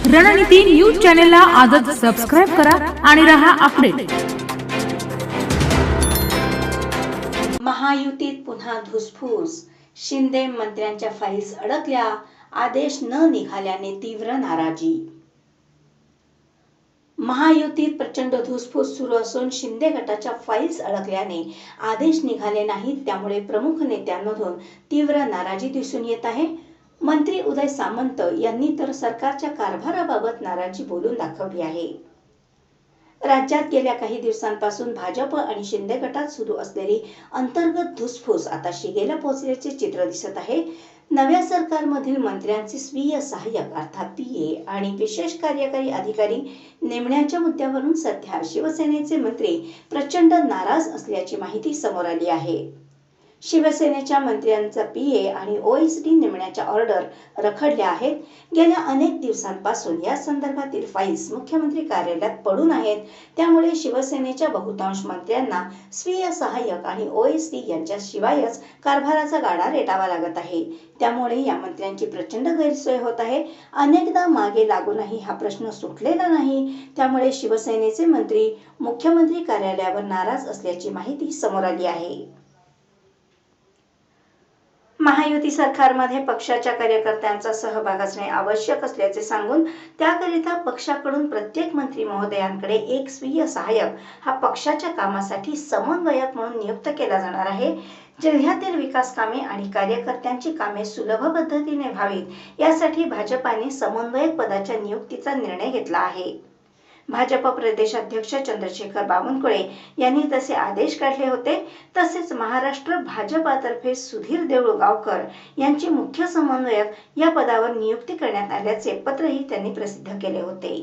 रणनीती न्यूज चॅनलला आजच सबस्क्राइब करा आणि रहा अपडेट। महायुतीत पुन्हा धुसफूस, शिंदे मंत्र्यांच्या फाईल्स अडकल्या, आदेश न निघाल्याने तीव्र नाराजी। महायुतीत प्रचंड धुसफूस सुरू असून शिंदे गटाच्या फाईल्स अडकल्याने आदेश निघाले नाहीत, त्यामुळे प्रमुख नेत्यांमधून तीव्र नाराजी दिसून येत आहे। मंत्री उदय सामंत यांनी तर सरकारच्या कारभाराबाबत नाराजी बोलून दाखवली आहे। राज्यात गेल्या काही दिवसांपासून भाजप आणि शिंदे गटात सुरू असलेली अंतर्गत धुसफूस आता शिगेला पोहोचल्याचे चित्र दिसत आहे। नव्या सरकारमधील मंत्र्यांचे स्वीय सहाय्यक अर्थात पीए आणि विशेष कार्यकारी अधिकारी नेमण्याच्या मुद्द्यावरून सध्या शिवसेनेचे मंत्री प्रचंड नाराज असल्याची माहिती समोर आली आहे। शिवसेनेच्या मंत्र्यांचा पीए आणि ओएसडी नेमण्याच्या ऑर्डर रखडल्या आहेत। गेल्या अनेक दिवसांपासून या संदर्भातील फाईल्स मुख्यमंत्री कार्यालयात पडून आहेत, त्यामुळे शिवसेनेच्या बहुतांश मंत्र्यांना स्वीय सहाय्यक आणि ओएसडी यांच्याशिवायच कारभाराचा गाडा रेटावा लागत आहे। त्यामुळे या मंत्र्यांची प्रचंड गैरसोय होत आहे। अनेकदा मागे लागूनही हा प्रश्न सुटलेला नाही, त्यामुळे शिवसेनेचे मंत्री मुख्यमंत्री कार्यालयावर नाराज असल्याची माहिती समोर आली आहे। महायुती सरकारमध्ये पक्षाच्या कार्यकर्त्यांचा सहभाग असणे आवश्यक असल्याचे सांगून त्याकरिता पक्षाकडून प्रत्येक मंत्री महोदयांकडे एक स्वीय सहाय्यक हा पक्षाच्या कामासाठी समन्वयक म्हणून नियुक्त केला जाणार आहे। जिल्ह्यातील विकास कामे आणि कार्यकर्त्यांची कामे सुलभ पद्धतीने व्हावीत यासाठी भाजपाने समन्वयक पदाच्या नियुक्तीचा निर्णय घेतला आहे। भाजप प्रदेशाध्यक्ष चंद्रशेखर बावनकुळे यांनी तसे आदेश काढले होते। तसेच महाराष्ट्र भाजपातर्फे सुधीर देऊळगावकर यांची मुख्य समन्वयक या पदावर नियुक्ती करण्यात आल्याचे पत्रही त्यांनी प्रसिद्ध केले होते।